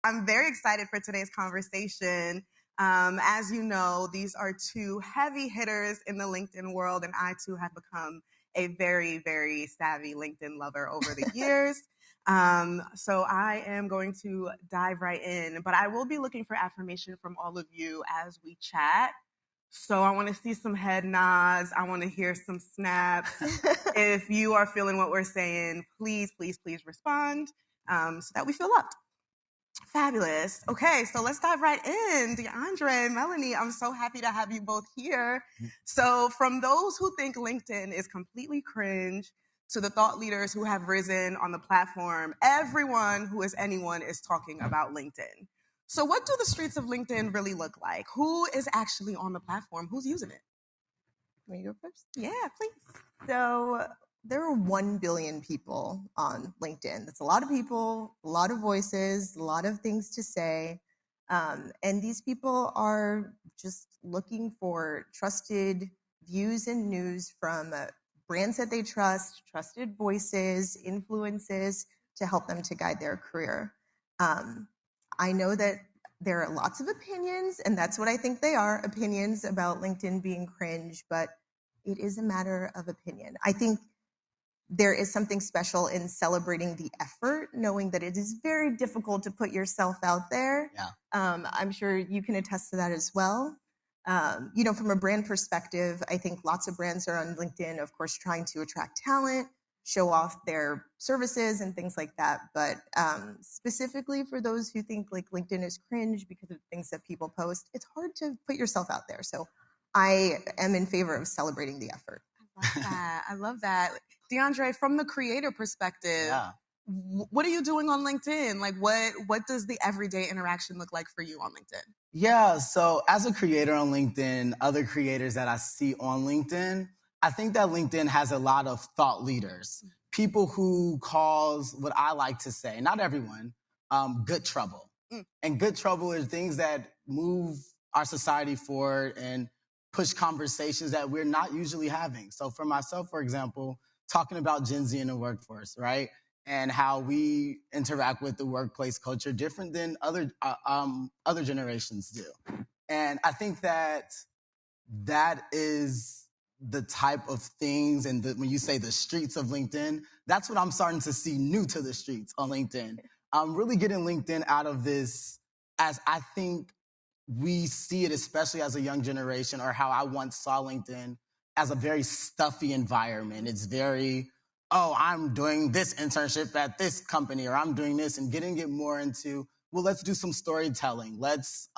I'm very excited for today's conversation. As you know, these are two heavy hitters in the LinkedIn world, and I too have become a very, very savvy LinkedIn lover over the years. So I am going to dive right in, but I will be looking for affirmation from all of you as we chat. So I want to see some head nods. I want to hear some snaps. If you are feeling what we're saying, please, please, please respond so that we feel loved. Fabulous. Okay, so let's dive right in. DeAndre, Melanie, I'm so happy to have you both here. So from those who think LinkedIn is completely cringe to the thought leaders who have risen on the platform, everyone who is anyone is talking about LinkedIn. So what do the streets of LinkedIn really look like? Who is actually on the platform? Who's using it? Can you go first? Yeah, please. So there are 1 billion people on LinkedIn. That's a lot of people, a lot of voices, a lot of things to say. And these people are just looking for trusted views and news from brands that they trust, trusted voices, influences to help them to guide their career. I know that there are lots of opinions, and that's what I think they are, opinions about LinkedIn being cringe, but it is a matter of opinion. I think there is something special in celebrating the effort, knowing that it is very difficult to put yourself out there. Yeah. I'm sure you can attest to that as well. From a brand perspective, I think lots of brands are on LinkedIn, of course, trying to attract talent, show off their services and things like that. But specifically for those who think like LinkedIn is cringe because of things that people post, it's hard to put yourself out there. So I am in favor of celebrating the effort. I love that. DeAndre, from the creator perspective, what are you doing on LinkedIn? Like, what does the everyday interaction look like for you on LinkedIn? Yeah, so as a creator on LinkedIn, other creators that I see on LinkedIn, I think that LinkedIn has a lot of thought leaders, people who cause what I like to say, not everyone, good trouble. And good trouble are things that move our society forward and push conversations that we're not usually having. So for myself, for example, talking about Gen Z in the workforce, right? And how we interact with the workplace culture different than other generations do. And I think that is the type of things, and when you say the streets of LinkedIn, that's what I'm starting to see new to the streets on LinkedIn. I'm really getting LinkedIn out of this, as I think we see it, especially as a young generation, or how I once saw LinkedIn as a very stuffy environment. It's very, I'm doing this internship at this company, or I'm doing this, and getting it more into, well, let's do some storytelling. Let's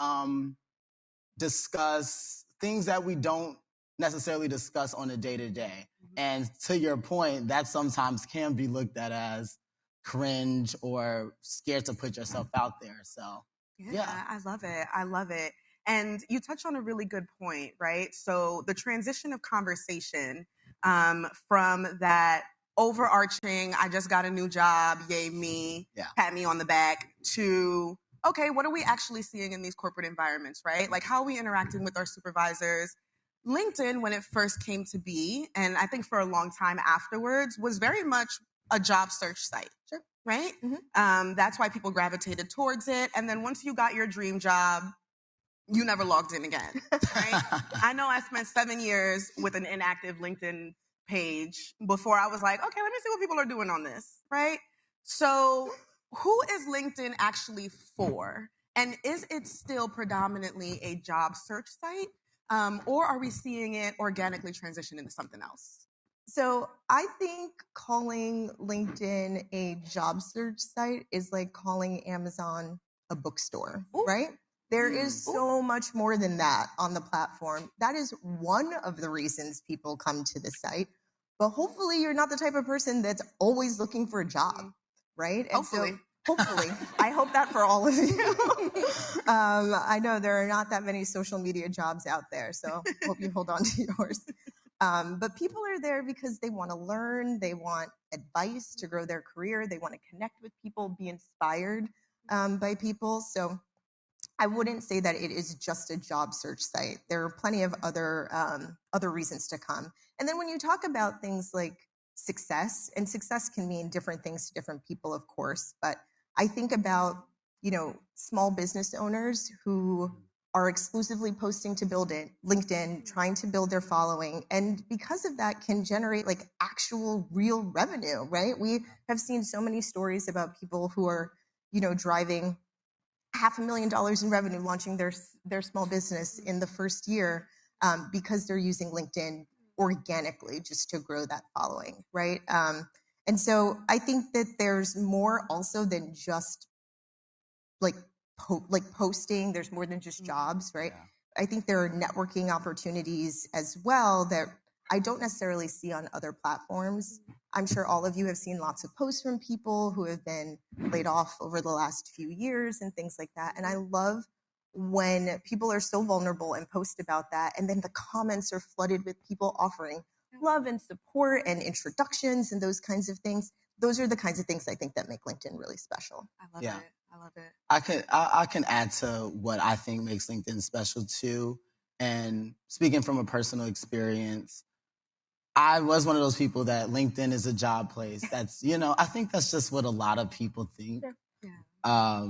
discuss things that we don't necessarily discuss on a day-to-day. And to your point, that sometimes can be looked at as cringe or scared to put yourself out there. So, yeah. I love it. I love it. And you touched on a really good point, right? So the transition of conversation from that overarching, I just got a new job, yay me, pat me on the back, to, okay, what are we actually seeing in these corporate environments, right? Like, how are we interacting with our supervisors? LinkedIn, when it first came to be, and I think for a long time afterwards, was very much a job search site. Sure. Right? Mm-hmm. That's why people gravitated towards it. And then once you got your dream job, you never logged in again. Right? I know I spent 7 years with an inactive LinkedIn page before I was like, okay, let me see what people are doing on this. Right? So who is LinkedIn actually for? And is it still predominantly a job search site? Or are we seeing it organically transition into something else? So I think calling LinkedIn a job search site is like calling Amazon a bookstore, right? There is so much more than that on the platform. That is one of the reasons people come to the site. But hopefully you're not the type of person that's always looking for a job, right? And hopefully. Hopefully. I hope that for all of you. I know there are not that many social media jobs out there, so hope you hold on to yours. But people are there because they want to learn, they want advice to grow their career, they want to connect with people, be inspired by people. So I wouldn't say that it is just a job search site. There are plenty of other reasons to come. And then when you talk about things like success, and success can mean different things to different people, of course, but I think about small business owners who are exclusively posting to build it, LinkedIn, trying to build their following. And because of that can generate like actual real revenue, right? We have seen so many stories about people who are, driving $500,000 in revenue, launching their small business in the first year because they're using LinkedIn organically just to grow that following, right? And so I think that there's more also than just like posting. There's more than just jobs, right? Yeah. I think there are networking opportunities as well that I don't necessarily see on other platforms. I'm sure all of you have seen lots of posts from people who have been laid off over the last few years and things like that. And I love when people are so vulnerable and post about that, and then the comments are flooded with people offering love and support and introductions and those kinds of things. Those are the kinds of things I think that make LinkedIn really special. I love it. I love it. I can add to what I think makes LinkedIn special too. And speaking from a personal experience, I was one of those people that LinkedIn is a job place. That's, I think that's just what a lot of people think. Yeah.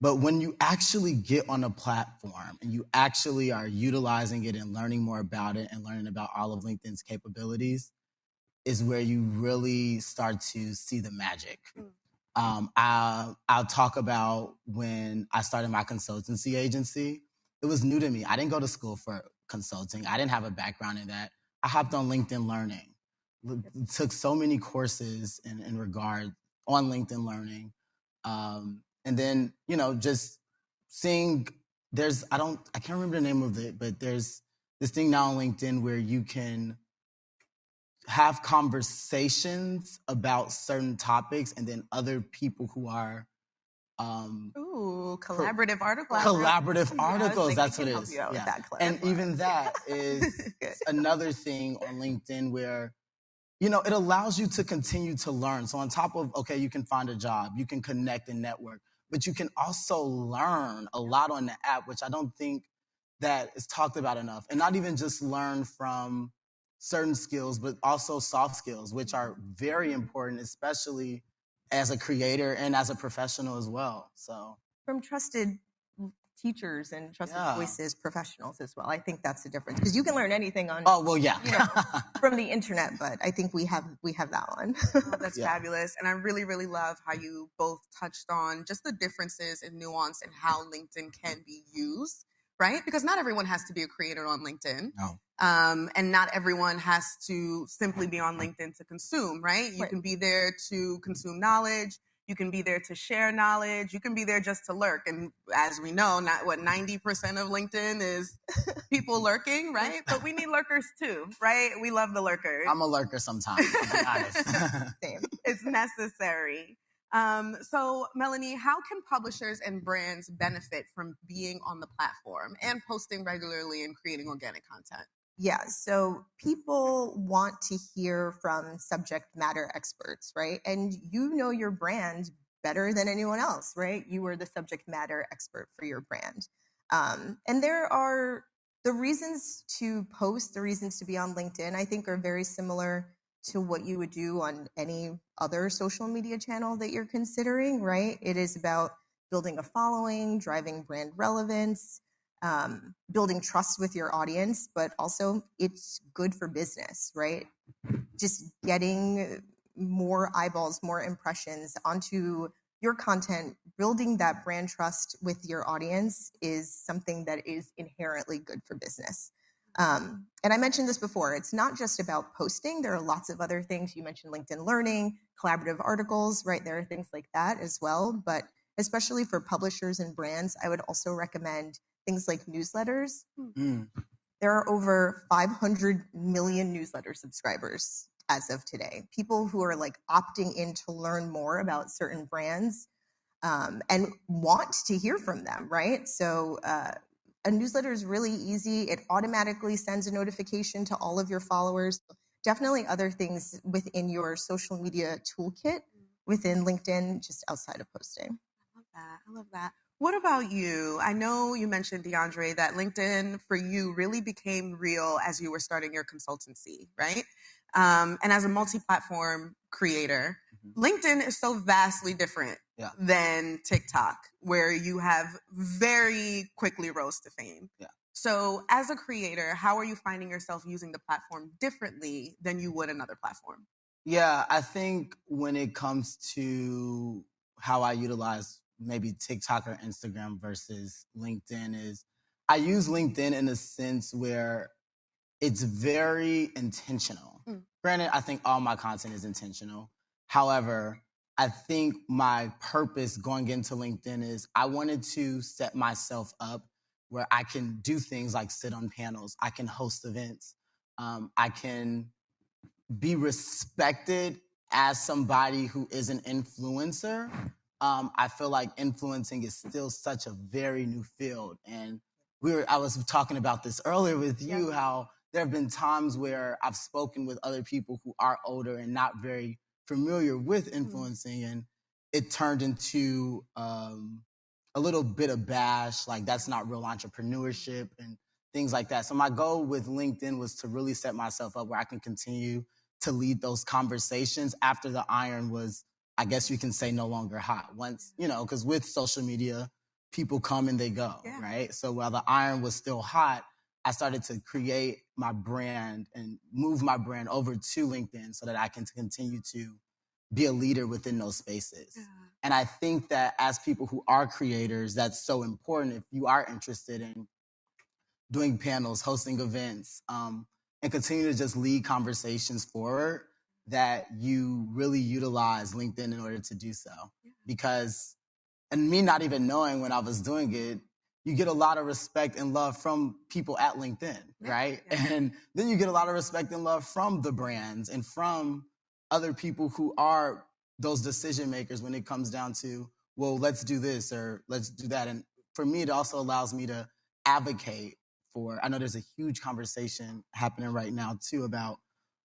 But when you actually get on a platform and you actually are utilizing it and learning more about it and learning about all of LinkedIn's capabilities is where you really start to see the magic. I'll talk about when I started my consultancy agency. It was new to me. I didn't go to school for consulting. I didn't have a background in that. I hopped on LinkedIn Learning, took so many courses in regard on LinkedIn Learning. And then, just seeing I can't remember the name of it, but there's this thing now on LinkedIn where you can have conversations about certain topics, and then other people who are collaborative articles. Collaborative articles, that's what it is. Yeah. And even that is another thing on LinkedIn where, it allows you to continue to learn. So on top of, okay, you can find a job, you can connect and network, but you can also learn a lot on the app, which I don't think that is talked about enough. And not even just learn from certain skills, but also soft skills, which are very important, especially as a creator and as a professional as well. So from trusted teachers and trusted voices, professionals as well. I think that's the difference, because you can learn anything on from the internet, but I think we have that one. That's fabulous. And I really, really love how you both touched on just the differences and nuance and how LinkedIn can be used, right? Because not everyone has to be a creator on LinkedIn. No. And not everyone has to simply be on LinkedIn to consume, right? You can be there to consume knowledge. You can be there to share knowledge. You can be there just to lurk. And as we know, 90% of LinkedIn is people lurking, right? But we need lurkers too, right? We love the lurkers. I'm a lurker sometimes, to be honest. Same. It's necessary. So, Melanie, how can publishers and brands benefit from being on the platform and posting regularly and creating organic content? Yeah, so people want to hear from subject matter experts, right? And you know your brand better than anyone else, right? You are the subject matter expert for your brand. And there are the reasons to post, the reasons to be on LinkedIn, I think are very similar to what you would do on any other social media channel that you're considering, right? It is about building a following, driving brand relevance, building trust with your audience, but also it's good for business, right? Just getting more eyeballs, more impressions onto your content, building that brand trust with your audience is something that is inherently good for business. And I mentioned this before, it's not just about posting. There are lots of other things. You mentioned LinkedIn Learning, collaborative articles, right? There are things like that as well. But especially for publishers and brands, I would also recommend things like newsletters. There are over 500 million newsletter subscribers as of today. People who are like opting in to learn more about certain brands and want to hear from them, right? So a newsletter is really easy. It automatically sends a notification to all of your followers. Definitely other things within your social media toolkit within LinkedIn, just outside of posting. I love that. What about you? I know you mentioned, DeAndre, that LinkedIn for you really became real as you were starting your consultancy, right? And as a multi-platform creator, LinkedIn is so vastly different than TikTok, where you have very quickly rose to fame. Yeah. So as a creator, how are you finding yourself using the platform differently than you would another platform? Yeah, I think when it comes to how I utilize maybe TikTok or Instagram versus LinkedIn is I use LinkedIn in a sense where it's very intentional. Granted, I think all my content is intentional. However, I think my purpose going into LinkedIn is I wanted to set myself up where I can do things like sit on panels, I can host events, I can be respected as somebody who is an influencer. I feel like influencing is still such a very new field. And I was talking about this earlier with you, how there have been times where I've spoken with other people who are older and not very familiar with influencing, and it turned into a little bit of bash, like that's not real entrepreneurship and things like that. So my goal with LinkedIn was to really set myself up where I can continue to lead those conversations after the iron was, I guess you can say, no longer hot. Once, because with social media, people come and they go, right? So while the iron was still hot, I started to create my brand and move my brand over to LinkedIn so that I can continue to be a leader within those spaces. Yeah. And I think that as people who are creators, that's so important. If you are interested in doing panels, hosting events, and continue to just lead conversations forward, that you really utilize LinkedIn in order to do so. Yeah. Because, and me not even knowing when I was doing it, you get a lot of respect and love from people at LinkedIn, right? Yeah. And then you get a lot of respect and love from the brands and from other people who are those decision makers when it comes down to, well, let's do this or let's do that. And for me, it also allows me to advocate for, I know there's a huge conversation happening right now too about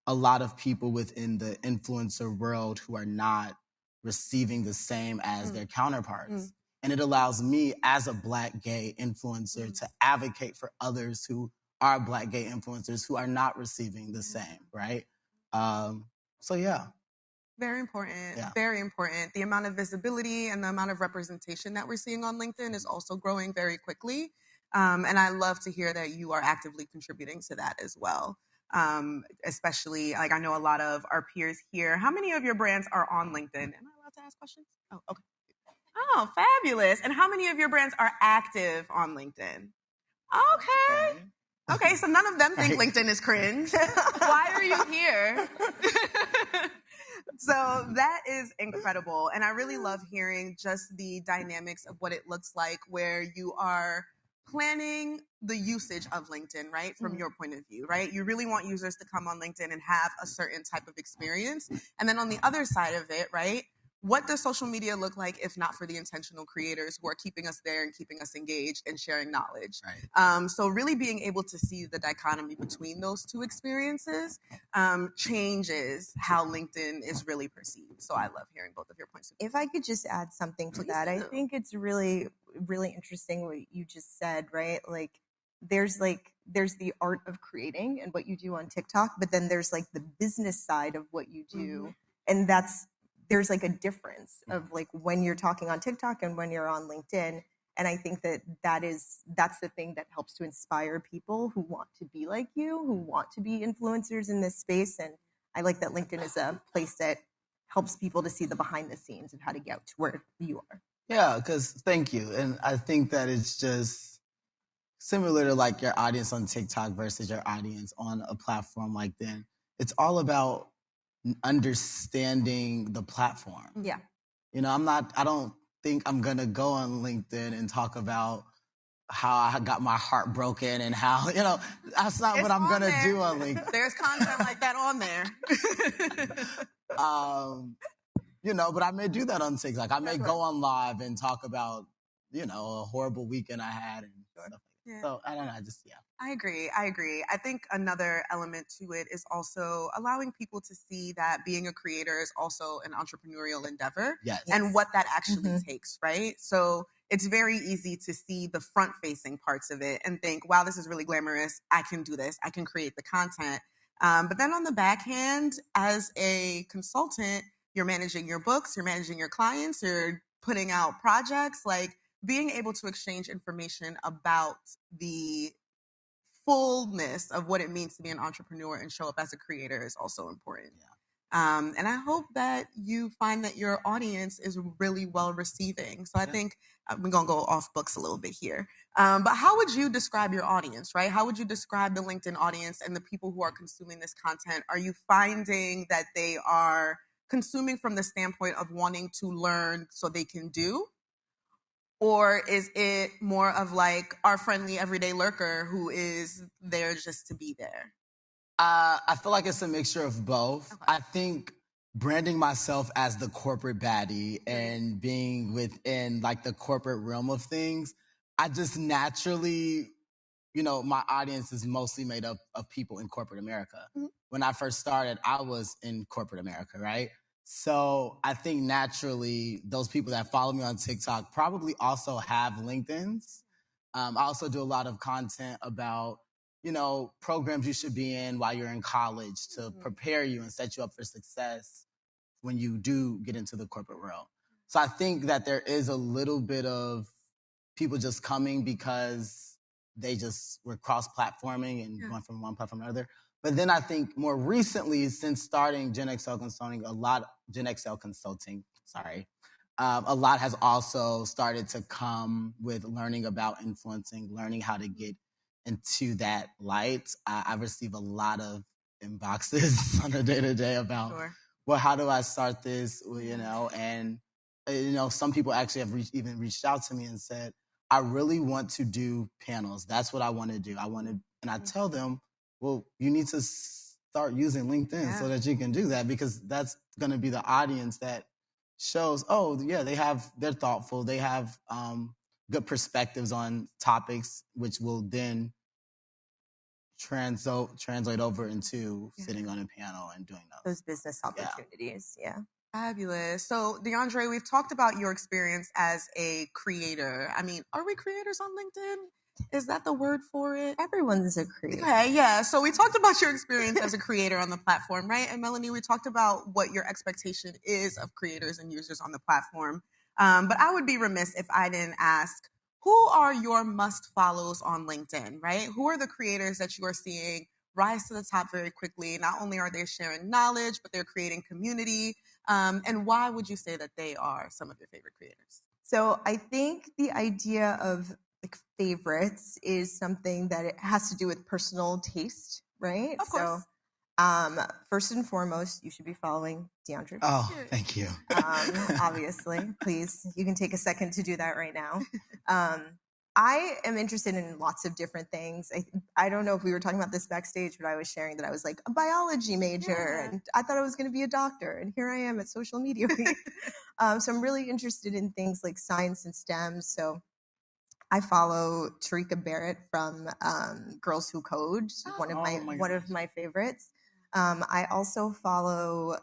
a lot of people within the influencer world who are not receiving the same as their counterparts. And it allows me as a Black gay influencer to advocate for others who are Black gay influencers who are not receiving the same, right? So yeah. Very important. Yeah. Very important. The amount of visibility and the amount of representation that we're seeing on LinkedIn is also growing very quickly. And I love to hear that you are actively contributing to that as well. Especially, like, I know a lot of our peers here. How many of your brands are on LinkedIn? Am I allowed to ask questions? Oh, okay. Oh, fabulous. And how many of your brands are active on LinkedIn? Okay. Okay, so none of them think LinkedIn is cringe. Why are you here? So that is incredible. And I really love hearing just the dynamics of what it looks like where you are planning the usage of LinkedIn, right? From your point of view, right? You really want users to come on LinkedIn and have a certain type of experience. And then on the other side of it, right? What does social media look like if not for the intentional creators who are keeping us there and keeping us engaged and sharing knowledge? Right. So really being able to see the dichotomy between those two experiences changes how LinkedIn is really perceived. So I love hearing both of your points of view. If I could just add something to that, I think it's really, really interesting what you just said, right? Like there's the art of creating and what you do on TikTok, but then there's like the business side of what you do. And there's like a difference of like when you're talking on TikTok and when you're on LinkedIn. And I think that's the thing that helps to inspire people who want to be like you, who want to be influencers in this space. And I like that LinkedIn is a place that helps people to see the behind the scenes of how to get to where you are. Yeah, because thank you. And I think that it's just similar to like your audience on TikTok versus your audience on a platform like LinkedIn. It's all about understanding the platform. Yeah. I don't think I'm going to go on LinkedIn and talk about how I got my heart broken and how, that's not what I'm going to do on LinkedIn. There's content like that on there. But I may do that on TikTok. I may go on live and talk about, a horrible weekend I had and stuff like that. Yeah. So I don't know, I agree. I think another element to it is also allowing people to see that being a creator is also an entrepreneurial endeavor. Yes. And what that actually takes, right? So it's very easy to see the front-facing parts of it and think, wow, this is really glamorous. I can do this. I can create the content. But then on the backhand, as a consultant, you're managing your books, you're managing your clients, you're putting out projects, like being able to exchange information about the fullness of what it means to be an entrepreneur and show up as a creator is also important. Yeah. And I hope that you find that your audience is really well receiving. So I think we're going to go off books a little bit here. But how would you describe your audience, right? How would you describe the LinkedIn audience and the people who are consuming this content? Are you finding that they are consuming from the standpoint of wanting to learn so they can do? Or is it more of like our friendly everyday lurker who is there just to be there? I feel like it's a mixture of both. Okay. I think branding myself as the corporate baddie and being within like the corporate realm of things, I just naturally, my audience is mostly made up of people in corporate America. Mm-hmm. When I first started, I was in corporate America, right? So I think naturally those people that follow me on TikTok probably also have LinkedIn's. I also do a lot of content about programs you should be in while you're in college to prepare you and set you up for success when you do get into the corporate world. So I think that there is a little bit of people just coming because they just were cross-platforming and going from one platform to another. But then I think more recently, since starting Gen XL Consulting, a lot has also started to come with learning about influencing, learning how to get into that light. I receive a lot of inboxes on a day-to-day about, well, how do I start this? And some people actually have even reached out to me and said, I really want to do panels. That's what I want to do. And I tell them, well, you need to start using LinkedIn so that you can do that, because that's going to be the audience that shows, oh yeah, they're thoughtful. They have good perspectives on topics, which will then translate over into sitting on a panel and doing those business opportunities. Yeah. Fabulous. So, DeAndre, we've talked about your experience as a creator. I mean, are we creators on LinkedIn? Is that the word for it? Everyone's a creator. Okay, yeah. So we talked about your experience as a creator on the platform, right? And Melanie, we talked about what your expectation is of creators and users on the platform. But I would be remiss if I didn't ask, who are your must follows on LinkedIn, right? Who are the creators that you are seeing rise to the top very quickly? Not only are they sharing knowledge, but they're creating community. And why would you say that they are some of your favorite creators? So I think the idea of like favorites is something that it has to do with personal taste, right? Of course. So first and foremost, you should be following DeAndre. Oh, thank you. Obviously, please, you can take a second to do that right now. I am interested in lots of different things. I don't know if we were talking about this backstage, but I was sharing that I was like a biology major and I thought I was going to be a doctor. And here I am at Social Media Week. So I'm really interested in things like science and STEM. So I follow Tarika Barrett from Girls Who Code, one of my favorites. I also follow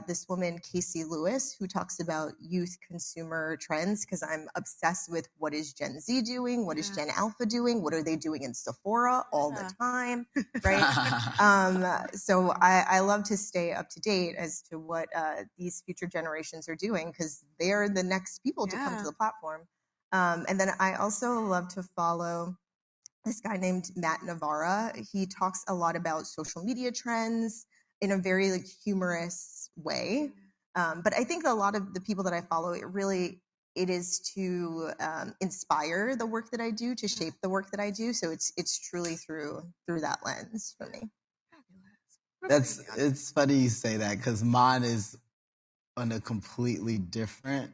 this woman, Casey Lewis, who talks about youth consumer trends, because I'm obsessed with what is Gen Z doing, what is Gen Alpha doing, what are they doing in Sephora all the time, right? So I love to stay up to date as to what these future generations are doing, because they're the next people to come to the platform. And then I also love to follow this guy named Matt Navarra. He talks a lot about social media trends in a very like humorous way. But I think a lot of the people that I follow, it is to inspire the work that I do, to shape the work that I do. So it's truly through that lens for me. It's funny you say that, because mine is on a completely different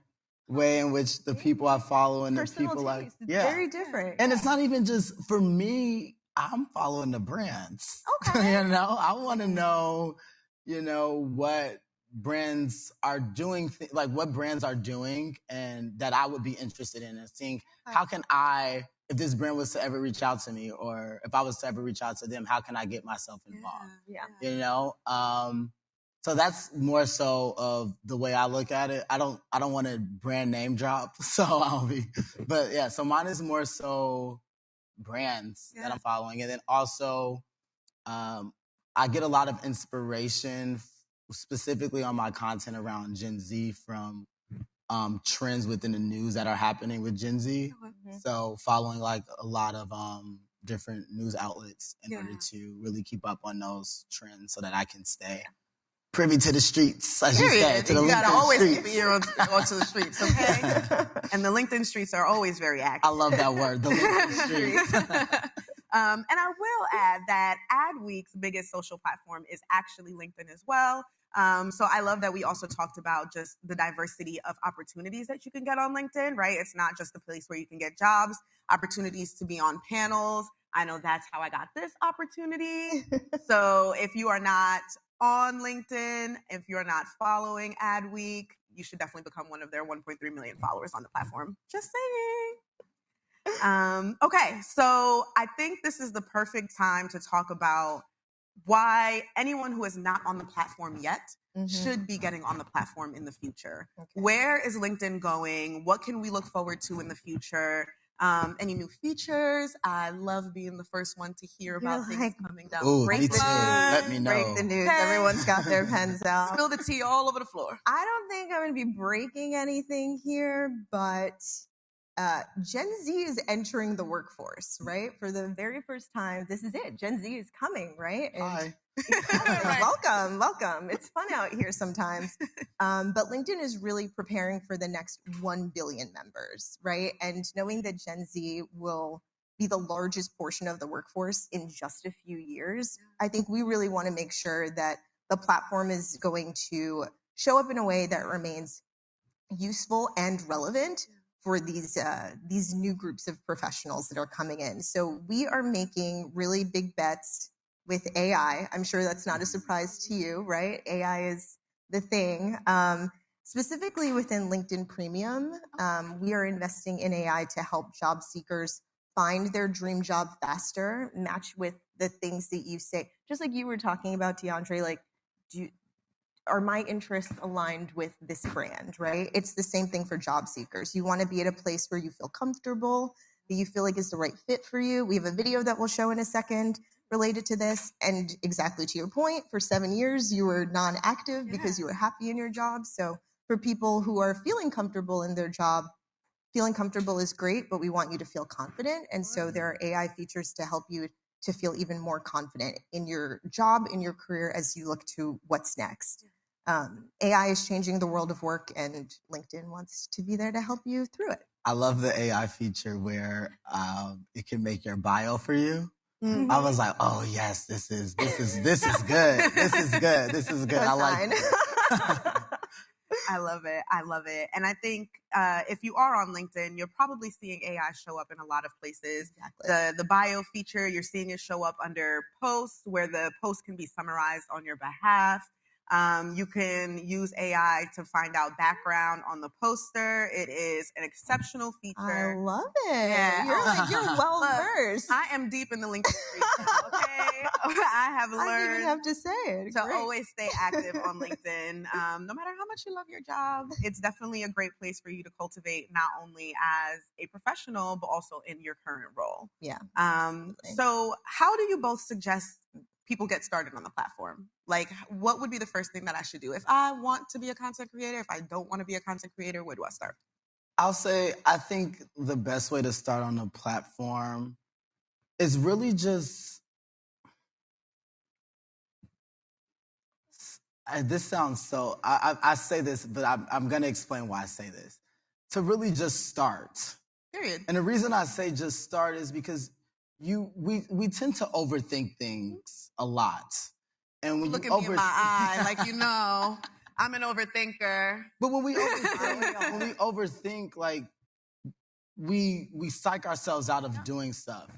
way in which the people I follow and personal the people taste. It's very different. And it's not even just for me. I'm following the brands. Okay. I want to know, what brands are doing, like what brands are doing, and that I would be interested in, and seeing how can I, if this brand was to ever reach out to me, or if I was to ever reach out to them, how can I get myself involved? So that's more so of the way I look at it. I don't want to brand name drop, so but yeah. So mine is more so brands that I'm following, and then also I get a lot of inspiration specifically on my content around Gen Z from trends within the news that are happening with Gen Z. Mm-hmm. So following like a lot of different news outlets in order to really keep up on those trends so that I can stay privy to the streets, as you said, to the you gotta LinkedIn always streets. keep an ear onto the streets, okay? And the LinkedIn streets are always very active. I love that word, the LinkedIn streets. And I will add that Adweek's biggest social platform is actually LinkedIn as well. So I love that we also talked about just the diversity of opportunities that you can get on LinkedIn, right? It's not just a place where you can get jobs, opportunities to be on panels. I know that's how I got this opportunity. So if you are not on LinkedIn, if you're not following Adweek, you should definitely become one of their 1.3 million followers on the platform. Just saying. Okay, so I think this is the perfect time to talk about why anyone who is not on the platform yet should be getting on the platform in the future. Okay. Where is LinkedIn going? What can we look forward to in the future? Any new features? I love being the first one to hear about things coming down. Ooh, me too. Let me know. Break the news. Okay. Everyone's got their pens out. Spill the tea all over the floor. I don't think I'm going to be breaking anything here, but Gen Z is entering the workforce, right? For the very first time. This is it. Gen Z is coming, right? And Hi. Welcome. It's fun out here sometimes. But LinkedIn is really preparing for the next 1 billion members, right? And knowing that Gen Z will be the largest portion of the workforce in just a few years, I think we really want to make sure that the platform is going to show up in a way that remains useful and relevant for these new groups of professionals that are coming in. So we are making really big bets with AI. I'm sure that's not a surprise to you, right? AI is the thing. Specifically within LinkedIn Premium, we are investing in AI to help job seekers find their dream job faster, match with the things that you say. Just like you were talking about, DeAndre, like, are my interests aligned with this brand, right? It's the same thing for job seekers. You want to be at a place where you feel comfortable, that you feel like is the right fit for you. We have a video that we'll show in a second related to this. And exactly to your point, for 7 years, you were non-active because you were happy in your job. So for people who are feeling comfortable in their job, feeling comfortable is great, but we want you to feel confident. And so there are AI features to help you to feel even more confident in your job, in your career, as you look to what's next. AI is changing the world of work, and LinkedIn wants to be there to help you through it. I love the AI feature where it can make your bio for you. I was like, oh yes, this is good. This is good. This is good. I like it. I love it. And I think if you are on LinkedIn, you're probably seeing AI show up in a lot of places. Exactly. The bio feature, you're seeing it show up under posts where the post can be summarized on your behalf. You can use AI to find out background on the poster. It is an exceptional feature. I love it. Yeah. You're well versed. I am deep in the LinkedIn streets, okay? I have learned. I even have to say it. To always stay active on LinkedIn. No matter how much you love your job, it's definitely a great place for you to cultivate not only as a professional, but also in your current role. Yeah. So how do you both suggest people get started on the platform? Like, what would be the first thing that I should do? If I want to be a content creator, if I don't want to be a content creator, where do I start? I'll say, I think the best way to start on the platform is really just, this sounds so, I say this, but I'm going to explain why I say this. To really just start. Period. And the reason I say just start is because we tend to overthink things a lot. And when look you at me in my eye, like, you know, I'm an overthinker. But when we overthink, like, we psych ourselves out of doing stuff.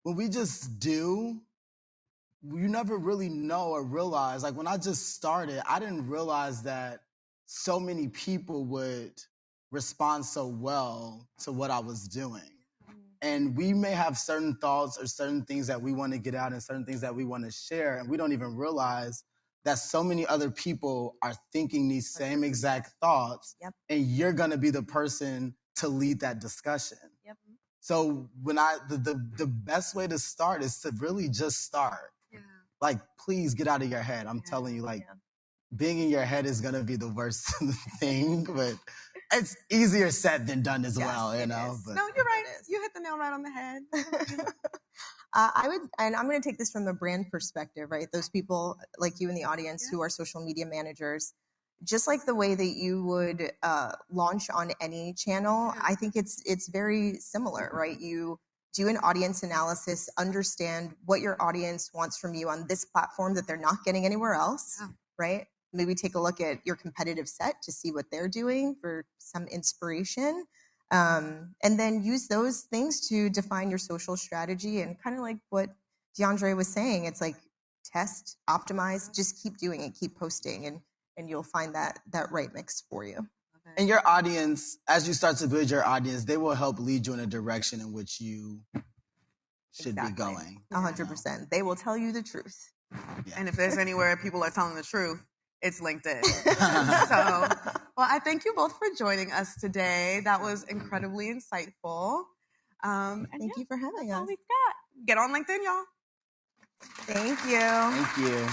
When we just do, you never really know or realize. Like, when I just started, I didn't realize that so many people would respond so well to what I was doing. And we may have certain thoughts or certain things that we want to get out and certain things that we want to share, and we don't even realize that so many other people are thinking these same exact thoughts, and you're going to be the person to lead that discussion. So when the best way to start is to really just start. Like, please get out of your head. I'm telling you, like, being in your head is going to be the worst thing, but it's easier said than done as Yes, well, you it know. is. But No, you're right. It is. You hit the nail right on the head. I would, and I'm going to take this from the brand perspective, right? Those people like you in the audience Yeah. who are social media managers, just like the way that you would launch on any channel, Yeah. I think it's very similar, right? You do an audience analysis, understand what your audience wants from you on this platform that they're not getting anywhere else, Yeah. right? Maybe take a look at your competitive set to see what they're doing for some inspiration. And then use those things to define your social strategy. And kind of like what DeAndre was saying, it's like test, optimize, just keep doing it, keep posting, and you'll find that right mix for you. And your audience, as you start to build your audience, they will help lead you in a direction in which you should be going. 100%. They will tell you the truth. Yeah. And if there's anywhere people are telling the truth, it's LinkedIn. So, well, I thank you both for joining us today. That was incredibly insightful. And Thank you for having that's all us. we've got. Get on LinkedIn, y'all. Thank you. Thank you.